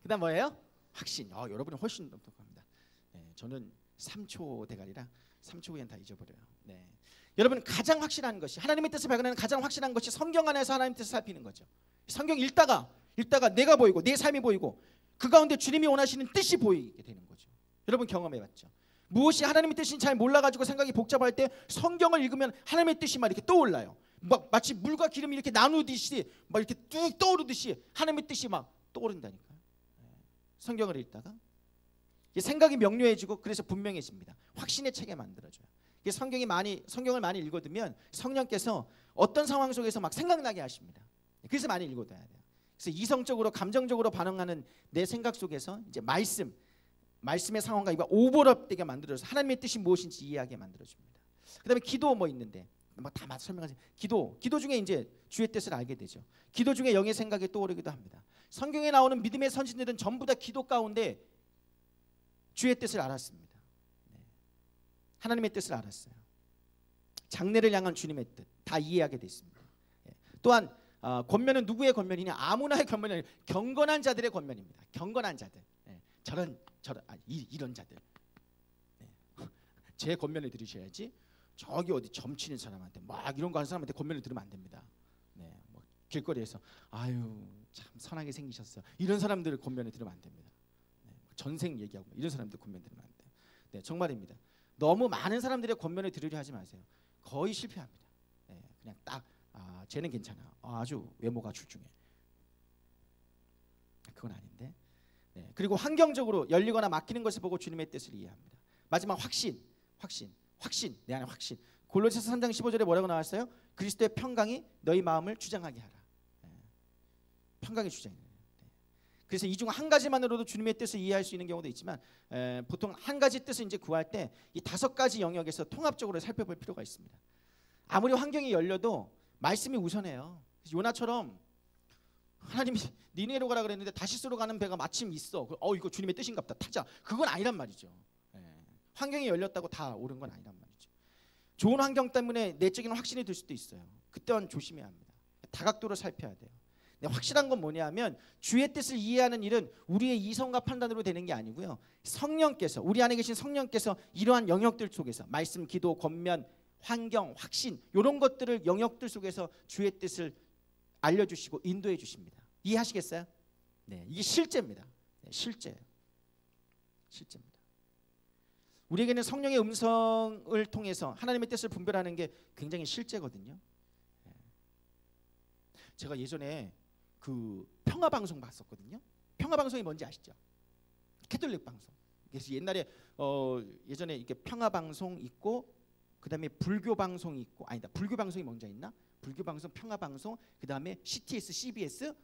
그다음 뭐예요? 확신. 여러분이 훨씬 똑똑합니다. 네. 저는 3초 대가리라 3초 후엔 다 잊어버려요. 네. 여러분 가장 확실한 것이 하나님의 뜻을 발견하는 가장 확실한 것이 성경 안에서 하나님의 뜻을 살피는 거죠. 성경 읽다가 내가 보이고 내 삶이 보이고 그 가운데 주님이 원하시는 뜻이 보이게 되는 거죠. 여러분 경험해봤죠? 무엇이 하나님의 뜻인지 잘 몰라가지고 생각이 복잡할 때 성경을 읽으면 하나님의 뜻이 막 이렇게 떠올라요. 막 마치 물과 기름이 이렇게 나누듯이 막 이렇게 뚝 떠오르듯이 하나님의 뜻이 막 떠오른다니까요. 성경을 읽다가 생각이 명료해지고 그래서 분명해집니다. 확신의 체계 만들어줘요. 성경을 많이 읽어두면 성령께서 어떤 상황 속에서 막 생각나게 하십니다. 그래서 많이 읽어둬야 돼요. 그래서 이성적으로 감정적으로 반응하는 내 생각 속에서 이제 말씀의 상황과 이거 오버랩되게 만들어서 하나님의 뜻이 무엇인지 이해하게 만들어줍니다. 그다음에 기도 뭐 있는데 다 설명하세요. 기도 중에 이제 주의 뜻을 알게 되죠. 기도 중에 영의 생각이 떠오르기도 합니다. 성경에 나오는 믿음의 선진들은 전부 다 기도 가운데 주의 뜻을 알았습니다. 하나님의 뜻을 알았어요. 장래를 향한 주님의 뜻 다 이해하게 됐습니다. 또한 권면은 누구의 권면이냐? 아무나의 권면이 아니라 경건한 자들의 권면입니다. 경건한 자들. 이런 자들. 제 권면을 들으셔야지. 저기 어디 점치는 사람한테 막 이런 거 하는 사람한테 권면을 들으면 안 됩니다. 뭐 길거리에서 아유 참 선하게 생기셨어. 이런 사람들 권면을 들으면 안 됩니다. 전생 얘기하고 이런 사람들 권면 들으면 안 돼요. 네, 정말입니다. 너무 많은 사람들의 권면을 들으려 하지 마세요. 거의 실패합니다. 그냥 딱 쟤는 괜찮아. 아주 외모가 출중해. 그건 아닌데. 그리고 환경적으로 열리거나 막히는 것을 보고 주님의 뜻을 이해합니다. 마지막 확신. 내 안에 확신. 골로새서 3장 15절에 뭐라고 나왔어요? 그리스도의 평강이 너희 마음을 주장하게 하라. 평강의 주장이에요. 그래서 이 중 한 가지만으로도 주님의 뜻을 이해할 수 있는 경우도 있지만 보통 한 가지 뜻을 이제 구할 때 이 5가지 영역에서 통합적으로 살펴볼 필요가 있습니다. 아무리 환경이 열려도 말씀이 우선해요. 요나처럼 하나님이 니네로 가라 그랬는데 다시스로 가는 배가 마침 있어. 이거 주님의 뜻인갑다. 타자. 그건 아니란 말이죠. 환경이 열렸다고 다 옳은 건 아니란 말이죠. 좋은 환경 때문에 내적인 확신이 들 수도 있어요. 그때는 조심해야 합니다. 다각도로 살펴야 돼요. 확실한 건 뭐냐면 주의 뜻을 이해하는 일은 우리의 이성과 판단으로 되는 게 아니고요. 성령께서 우리 안에 계신 성령께서 이러한 영역들 속에서 말씀, 기도, 권면, 환경, 확신 이런 것들을 영역들 속에서 주의 뜻을 알려주시고 인도해 주십니다. 이해하시겠어요? 네, 이게 실제입니다. 실제입니다. 우리에게는 성령의 음성을 통해서 하나님의 뜻을 분별하는 게 굉장히 실제거든요. 제가 예전에 그 평화 방송 봤었거든요. 평화 방송이 뭔지 아시죠? 캐톨릭 방송. 그래서 옛날에 예전에 이렇게 평화 방송 있고 그다음에 불교 방송 있고 아니다. 불교 방송이 먼저 있나? 불교 방송, 평화 방송, 그다음에 CTS, CBS,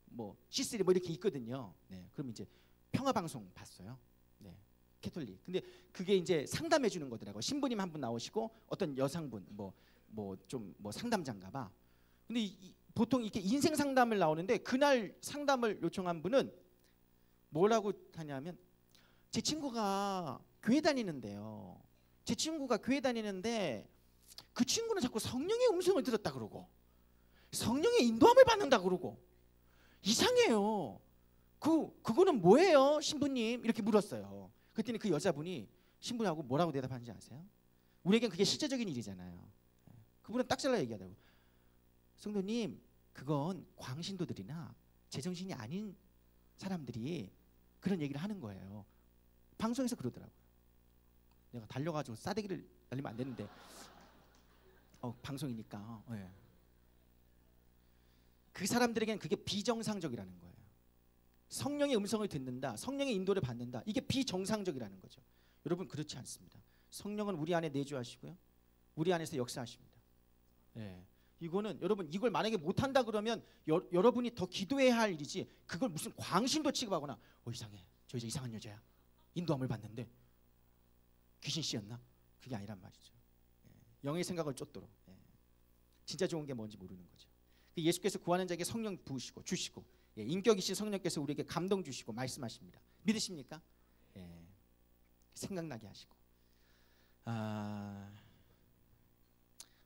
뭐 C3 뭐 이렇게 있거든요. 네. 그럼 이제 평화 방송 봤어요. 네. 캐톨릭. 근데 그게 이제 상담해 주는 거더라고요. 신부님 한 분 나오시고 어떤 여성분 뭐 상담자인가 봐. 근데 보통 이렇게 인생 상담을 나오는데 그날 상담을 요청한 분은 뭐라고 하냐면 제 친구가 교회 다니는데요. 제 친구가 교회 다니는데 그 친구는 자꾸 성령의 음성을 들었다 그러고 성령의 인도함을 받는다 그러고 이상해요. 그거는 뭐예요, 신부님? 이렇게 물었어요. 그랬더니 그 여자분이 신부하고 뭐라고 대답하는지 아세요? 우리에겐 그게 실제적인 일이잖아요. 그분은 딱 잘라 얘기하더라고요. 성도님, 그건 광신도들이나 제정신이 아닌 사람들이 그런 얘기를 하는 거예요. 방송에서 그러더라고요. 내가 달려가지고 싸대기를 날리면 안 되는데 방송이니까. 네. 그 사람들에게는 그게 비정상적이라는 거예요. 성령의 음성을 듣는다, 성령의 인도를 받는다, 이게 비정상적이라는 거죠. 여러분 그렇지 않습니다. 성령은 우리 안에 내주하시고요, 우리 안에서 역사하십니다. 예. 이거는 여러분 이걸 만약에 못한다 그러면 여러분이 더 기도해야 할 일이지, 그걸 무슨 광신도 취급하거나 이상해, 저 여자 이상한 여자야, 인도함을 받는데 귀신 씨였나, 그게 아니란 말이죠. 예. 영의 생각을 쫓도록, 예. 진짜 좋은 게 뭔지 모르는 거죠. 예수께서 구하는 자에게 성령 부으시고 주시고, 예. 인격이신 성령께서 우리에게 감동 주시고 말씀하십니다. 믿으십니까? 예. 생각나게 하시고.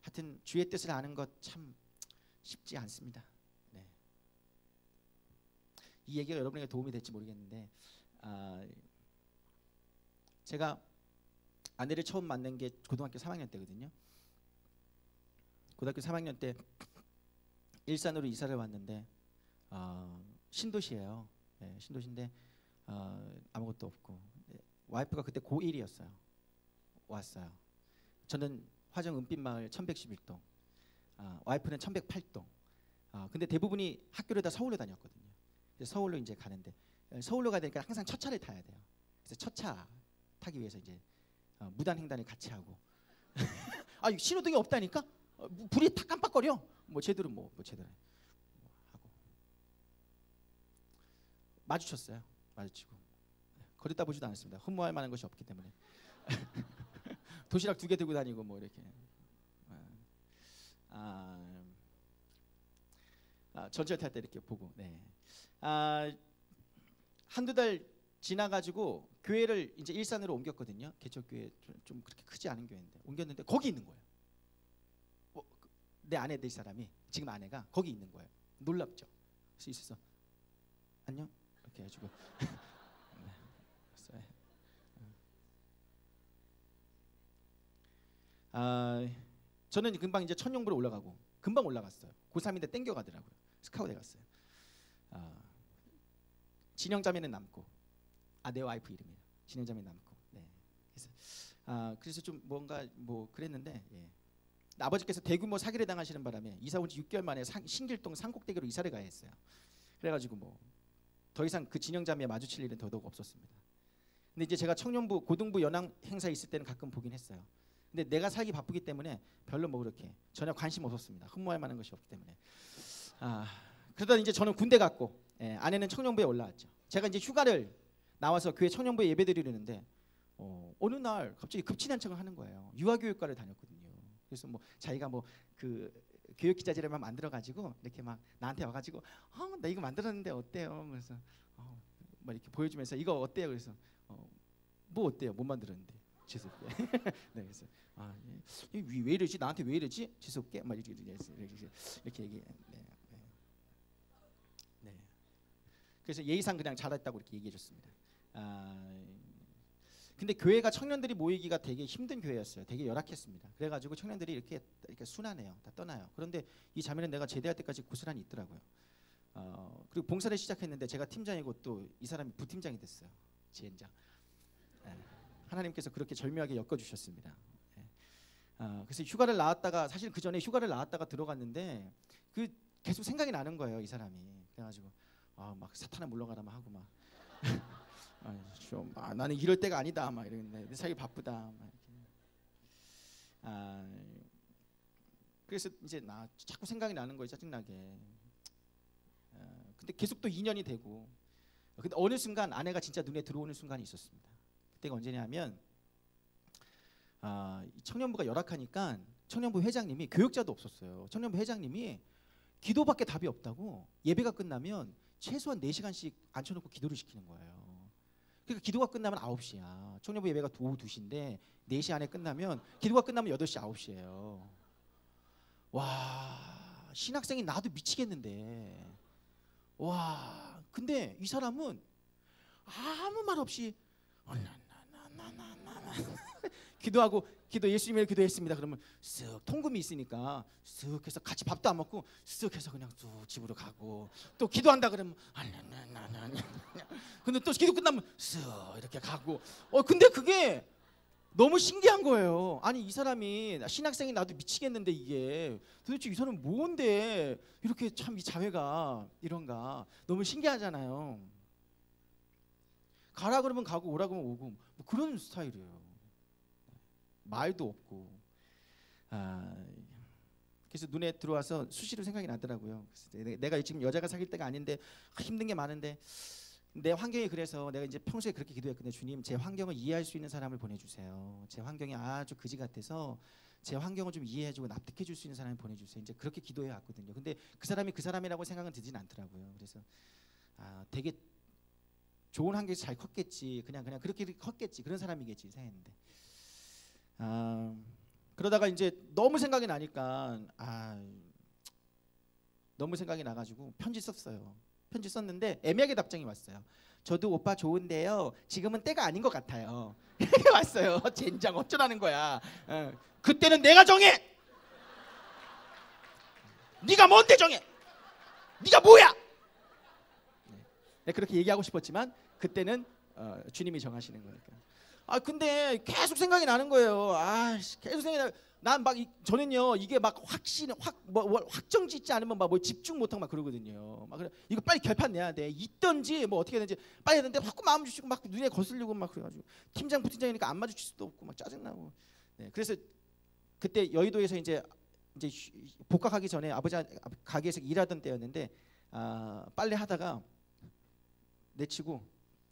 하여튼 주의 뜻을 아는 것 참 쉽지 않습니다. 네. 이 얘기가 여러분에게 도움이 될지 모르겠는데, 제가 아내를 처음 만난 게 고등학교 3학년 때거든요. 고등학교 3학년 때 일산으로 이사를 왔는데, 신도시예요. 네, 신도시인데 아무것도 없고, 와이프가 그때 고1이었어요. 왔어요. 저는 화정 은빛마을 1111동, 와이프는 1108동. 근데 대부분이 학교를 다 서울로 다녔거든요. 그래서 서울로 이제 가는데, 서울로 가야 되니까 항상 첫 차를 타야 돼요. 그래서 첫 차 타기 위해서 이제 무단 횡단을 같이 하고 신호등이 없다니까, 불이 다 깜빡거려. 제대로 제대로 하고 마주쳤어요. 마주치고 거리다 보지도 않았습니다. 흠모할 만한 것이 없기 때문에. 도시락 2개 들고 다니고 이렇게. 전철 탈 때 이렇게 보고. 네. 한두 달 지나가지고 교회를 이제 일산으로 옮겼거든요. 개척교회 좀 그렇게 크지 않은 교회인데 옮겼는데 거기 있는 거예요. 내 아내 될 사람이, 지금 아내가 거기 있는 거예요. 놀랍죠. 그래서 있어서 안녕 이렇게 해주고. 저는 금방 이제 천용부로 올라가고, 금방 올라갔어요. 고3인데 땡겨가더라고요. 스카우트에 갔어요. 진영자매는 남고, 내 와이프 이름이에요. 진영자매 남고. 네. 그래서 좀 뭔가 그랬는데, 예. 아버지께서 대규모 사기를 당하시는 바람에 이사 온 지 6개월 만에 신길동 산꼭대기로 이사를 가야 했어요. 그래가지고 더 이상 그 진영자매에 마주칠 일은 더더욱 없었습니다. 근데 이제 제가 청년부 고등부 연합 행사 있을 때는 가끔 보긴 했어요. 근데 내가 살기 바쁘기 때문에 별로 그렇게 전혀 관심 없었습니다. 흠모할 만한 것이 없기 때문에. 그러다 이제 저는 군대 갔고, 아내는 청년부에 올라왔죠. 제가 이제 휴가를 나와서 교회 청년부에 예배드리려는데 어느 날 갑자기 급진한 척을 하는 거예요. 유아교육과를 다녔거든요. 그래서 자기가 그 교육 기자재를만 만들어 가지고 이렇게 막 나한테 와가지고 나 이거 만들었는데 어때요? 그래서 이렇게 보여주면서 이거 어때요? 그래서 어때요? 못 만들었는데. 재수없게. 네, 그래서 왜 이러지? 나한테 왜 이러지? 재수없게 막 이렇게 얘기해. 네. 그래서 예의상 그냥 잘했다고 이렇게 얘기해줬습니다. 근데 교회가 청년들이 모이기가 되게 힘든 교회였어요. 되게 열악했습니다. 그래가지고 청년들이 이렇게 순환해요. 다 떠나요. 그런데 이 자매는 내가 제대할 때까지 고스란히 있더라고요. 그리고 봉사를 시작했는데 제가 팀장이고 또 이 사람이 부팀장이 됐어요. 지엔장. 하나님께서 그렇게 절묘하게 엮어주셨습니다. 그래서 휴가를 나왔다가, 사실 그 전에 휴가를 나왔다가 들어갔는데 계속 생각이 나는 거예요, 이 사람이. 그래가지고 막 사탄아 물러가라 막 하고 막 나는 이럴 때가 아니다 막 이러는데 내 살기 바쁘다 막 이렇게. 그래서 이제 나 자꾸 생각이 나는 거예요, 짜증나게. 근데 계속 또 2년이 되고, 근데 어느 순간 아내가 진짜 눈에 들어오는 순간이 있었습니다. 그때가 언제냐면 청년부가 열악하니까 청년부 회장님이, 교육자도 없었어요. 청년부 회장님이 기도밖에 답이 없다고 예배가 끝나면 최소한 4시간씩 앉혀놓고 기도를 시키는 거예요. 그러니까 기도가 끝나면 9시야. 청년부 예배가 오후 2시인데 4시 안에 끝나면, 기도가 끝나면 8시, 9시예요. 와, 신학생이 나도 미치겠는데. 와, 근데 이 사람은 아무 말 없이 기도 예수님을 기도했습니다. 그러면 쓱 통금이 있으니까 쓱 해서 같이 밥도 안 먹고 쓱 해서 그냥 쭉 집으로 가고, 또 기도한다 그러면 근데 또 기도 끝나면 쓱 이렇게 가고. 근데 그게 너무 신기한 거예요. 아니 이 사람이 신학생이 나도 미치겠는데 이게 도대체 이 사람은 뭔데 이렇게 참 이 자회가 이런가 너무 신기하잖아요. 가라 그러면 가고 오라 그러면 오고 뭐 그런 스타일이에요. 말도 없고. 그래서 눈에 들어와서 수시로 생각이 나더라고요. 그래서 내가 지금 여자가 사귈 때가 아닌데 힘든 게 많은데 내 환경이 그래서 내가 이제 평소에 그렇게 기도했거든요. 주님, 제 환경을 이해할 수 있는 사람을 보내주세요. 제 환경이 아주 그지 같아서 제 환경을 좀 이해해주고 납득해줄 수 있는 사람을 보내주세요. 이제 그렇게 기도해 왔거든요. 근데 그 사람이 그 사람이라고 생각은 들진 않더라고요. 그래서 되게 좋은 환경에서 잘 컸겠지. 그냥 그렇게 컸겠지. 그런 사람이겠지 생각했는데 그러다가 이제 너무 생각이 나니까 너무 생각이 나가지고 편지 썼어요. 편지 썼는데 애매하게 답장이 왔어요. 저도 오빠 좋은데요. 지금은 때가 아닌 것 같아요. 이렇게 왔어요. 젠장 어쩌라는 거야. 그때는 내가 정해. 네가 뭔데 정해. 네가 뭐야. 네, 그렇게 얘기하고 싶었지만 그때는 주님이 정하시는 거니까. 근데 계속 생각이 나는 거예요. 계속 생각이 나. 난 막 저는요 이게 막 확정 짓지 않으면 막 뭐 집중 못하고 막 그러거든요. 막 그래 이거 빨리 결판 내야 돼. 있든지 뭐 어떻게 되는지 빨리 해야 되는데 자꾸 마음 주시고 막 눈에 거슬리고 막 그래가지고 팀장 부팀장이니까 안 마주칠 수도 없고 막 짜증나고. 네, 그래서 그때 여의도에서 이제 복학하기 전에 아버지 가게에서 일하던 때였는데 빨래 하다가 내치고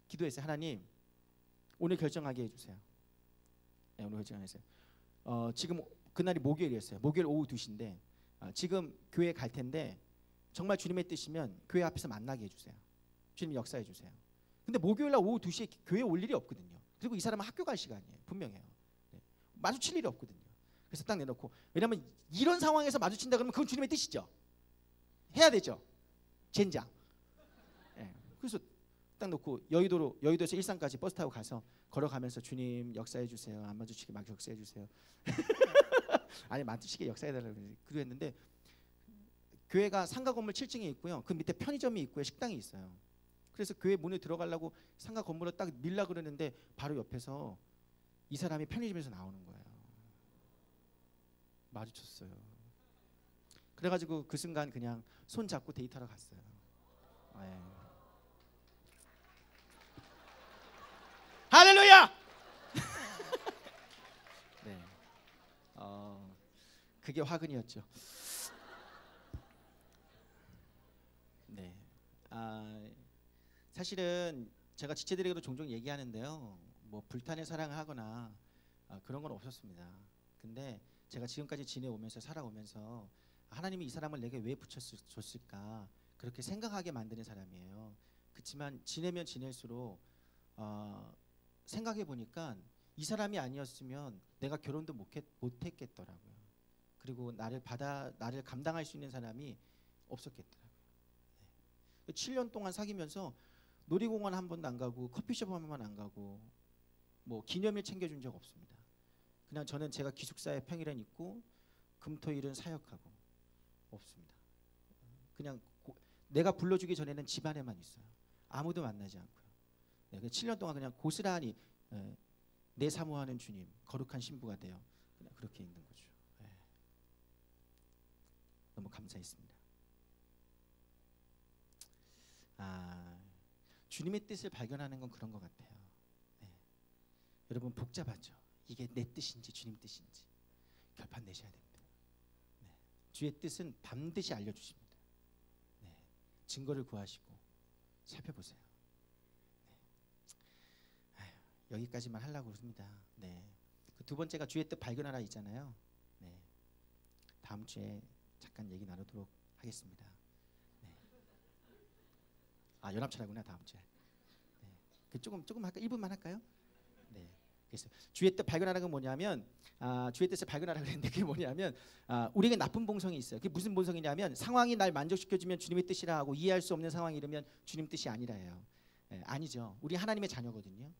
기도했어요. 하나님 오늘 결정하게 해주세요. 네, 오늘 결정하세요. 지금 그날이 목요일이었어요. 목요일 오후 2시인데 지금 교회 갈 텐데 정말 주님의 뜻이면 교회 앞에서 만나게 해주세요. 주님 역사해 주세요. 근데 목요일날 오후 2시에 교회 올 일이 없거든요. 그리고 이 사람은 학교 갈 시간이에요. 분명해요. 네. 마주칠 일이 없거든요. 그래서 딱 내놓고 왜냐하면 이런 상황에서 마주친다 그러면 그건 주님의 뜻이죠. 해야 되죠. 젠장. 네. 그래서 딱 놓고 여의도에서 일산까지 버스 타고 가서 걸어가면서 주님 역사해 주세요. 안 마주치게 막 역사해 주세요. 아니 마주치게 역사해 달라고 그랬는데 교회가 상가 건물 7층에 있고요. 그 밑에 편의점이 있고요. 식당이 있어요. 그래서 교회 문을 들어가려고 상가 건물을 딱 밀라 그러는데 바로 옆에서 이 사람이 편의점에서 나오는 거예요. 마주쳤어요. 그래가지고 그 순간 그냥 손 잡고 데이트하러 갔어요. 네. 할렐루야! 네, 그게 화근이었죠. 네, 사실은 제가 지체들에게도 종종 얘기하는데요. 뭐 불탄의 사랑을 하거나 그런 건 없었습니다. 근데 제가 지금까지 지내오면서 살아오면서 하나님이 이 사람을 내게 왜 붙여줬을까 그렇게 생각하게 만드는 사람이에요. 그렇지만 지내면 지낼수록 생각해 보니까 이 사람이 아니었으면 내가 결혼도 못했겠더라고요. 그리고 나를 감당할 수 있는 사람이 없었겠더라고요. 네. 7년 동안 사귀면서 놀이공원 한 번도 안 가고 커피숍 한 번만 안 가고 뭐 기념일 챙겨준 적 없습니다. 그냥 저는 제가 기숙사에 평일엔 있고 금토일은 사역하고 없습니다. 그냥 내가 불러주기 전에는 집 안에만 있어요. 아무도 만나지 않고요. 네, 7년 동안 그냥 고스란히 내 사모하는 주님 거룩한 신부가 되어 그냥 그렇게 있는 거죠. 네. 너무 감사했습니다. 주님의 뜻을 발견하는 건 그런 것 같아요. 네. 여러분 복잡하죠. 이게 내 뜻인지 주님 뜻인지 결판 내셔야 됩니다. 네. 주의 뜻은 반드시 알려주십니다. 네. 증거를 구하시고 살펴보세요. 여기까지만 하려고 합니다. 네. 그 두 번째가 주의 뜻 발견하라 있잖아요. 네. 다음 주에 잠깐 얘기 나누도록 하겠습니다. 네. 연합철학구나 다음 주에. 네. 그 조금 할까? 1분만 할까요? 네. 그래서 주의 뜻 발견하라는 건 뭐냐면 주의 뜻을 발견하라고 했는데 그게 뭐냐면 우리에게 나쁜 본성이 있어요. 그게 무슨 본성이냐면 상황이 날 만족시켜주면 주님의 뜻이라 하고 이해할 수 없는 상황이 이르면 주님 뜻이 아니라예요. 아니죠. 우리 하나님의 자녀거든요.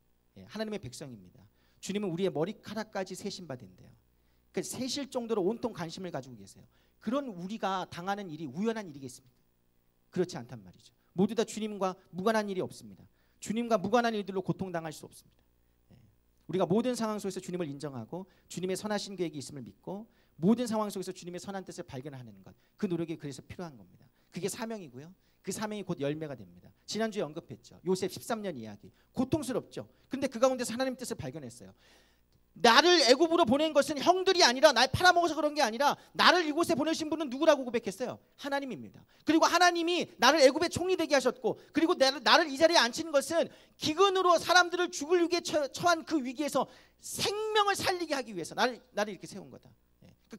하나님의 백성입니다. 주님은 우리의 머리카락까지 세신 바 된대요. 그러니까 세실 정도로 온통 관심을 가지고 계세요. 그런 우리가 당하는 일이 우연한 일이겠습니까? 그렇지 않단 말이죠. 모두 다 주님과 무관한 일이 없습니다. 주님과 무관한 일들로 고통당할 수 없습니다. 우리가 모든 상황 속에서 주님을 인정하고 주님의 선하신 계획이 있음을 믿고 모든 상황 속에서 주님의 선한 뜻을 발견하는 것, 그 노력이 그래서 필요한 겁니다. 그게 사명이고요. 그 사명이 곧 열매가 됩니다. 지난주에 언급했죠. 요셉 13년 이야기. 고통스럽죠. 그런데 그 가운데서 하나님 뜻을 발견했어요. 나를 애굽으로 보낸 것은 형들이 아니라 날 팔아먹어서 그런 게 아니라 나를 이곳에 보내신 분은 누구라고 고백했어요? 하나님입니다. 그리고 하나님이 나를 애굽의 총리 되게 하셨고, 그리고 나를 이 자리에 앉힌 것은 기근으로 사람들을 죽을 위기에 처한 그 위기에서 생명을 살리게 하기 위해서 나를 이렇게 세운 거다.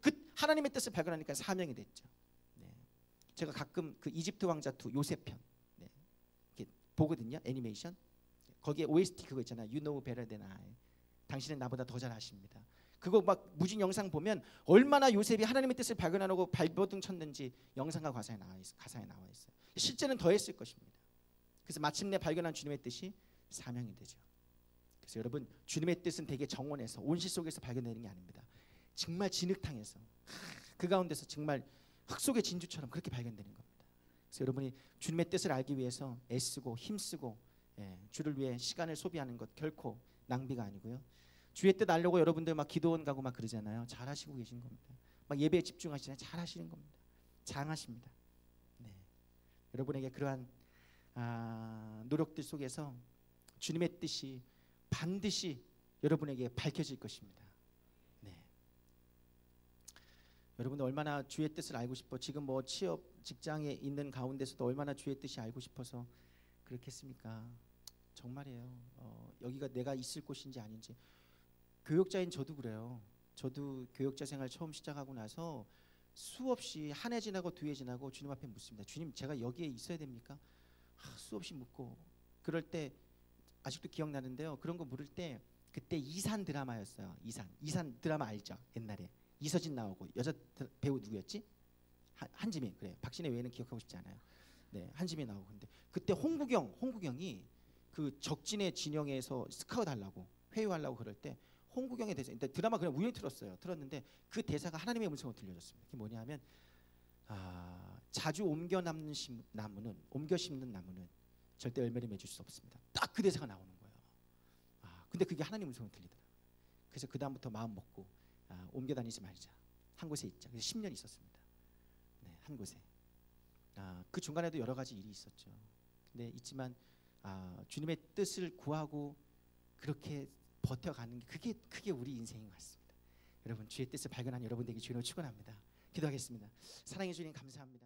그 하나님의 뜻을 발견하니까 사명이 됐죠. 제가 가끔 그 이집트 왕자 2 요셉 편 이렇게 보거든요. 애니메이션. 거기에 OST 그거 있잖아요. You know better than I. 당신은 나보다 더 잘 아십니다. 그거 막 무진 영상 보면 얼마나 요셉이 하나님의 뜻을 발견하려고 발버둥 쳤는지 영상과 가사에 나와 있어요. 실제는 더 했을 것입니다. 그래서 마침내 발견한 주님의 뜻이 사명이 되죠. 그래서 여러분, 주님의 뜻은 되게 정원에서 온실 속에서 발견되는 게 아닙니다. 정말 진흙탕에서 그 가운데서 정말 흙 속의 진주처럼 그렇게 발견되는 겁니다. 그래서 여러분이 주님의 뜻을 알기 위해서 애쓰고 힘쓰고 주를 위해 시간을 소비하는 것 결코 낭비가 아니고요. 주의 뜻 알려고 여러분들 막 기도원 가고 막 그러잖아요. 잘하시고 계신 겁니다. 막 예배에 집중하시잖아요. 잘하시는 겁니다. 장하십니다. 여러분에게 그러한 노력들 속에서 주님의 뜻이 반드시 여러분에게 밝혀질 것입니다. 여러분들 얼마나 주의 뜻을 알고 싶어, 지금 뭐 취업 직장에 있는 가운데서도 얼마나 주의 뜻이 알고 싶어서 그렇겠습니까? 정말이에요. 여기가 내가 있을 곳인지 아닌지. 교역자인 저도 그래요. 저도 교역자 생활 처음 시작하고 나서 수없이 한 해 지나고 두 해 지나고 주님 앞에 묻습니다. 주님, 제가 여기에 있어야 됩니까? 수없이 묻고, 그럴 때 아직도 기억나는데요. 그런 거 물을 때 그때 이산 드라마였어요. 이산 드라마 알죠? 옛날에 이서진 나오고 여자 배우 누구였지? 한지민. 그래, 박신혜 외에는 기억하고 싶지 않아요. 한지민 나오고. 근데 그때 홍구경이 그 적진의 진영에서 스카우트 하려고 회유하려고 그럴 때 홍구경의 대사, 드라마 그냥 우연히 틀었는데 그 대사가 하나님의 음성으로 들려졌습니다. 그게 뭐냐면 자주 옮겨 심는 나무는 절대 열매를 맺을 수 없습니다. 딱 그 대사가 나오는 거예요. 근데 그게 하나님 음성으로 들리더라고요. 그래서 그 다음부터 마음 먹고 옮겨 다니지 말자. 한 곳에 있자. 그래서 10년 있었습니다. 한 곳에. 그 중간에도 여러 가지 일이 있었죠. 근데 있지만 주님의 뜻을 구하고 그렇게 버텨가는 게 그게 우리 인생인 것 같습니다. 여러분, 주의 뜻을 발견한 여러분 되기 주님을 축원합니다. 기도하겠습니다. 사랑해 주님 감사합니다.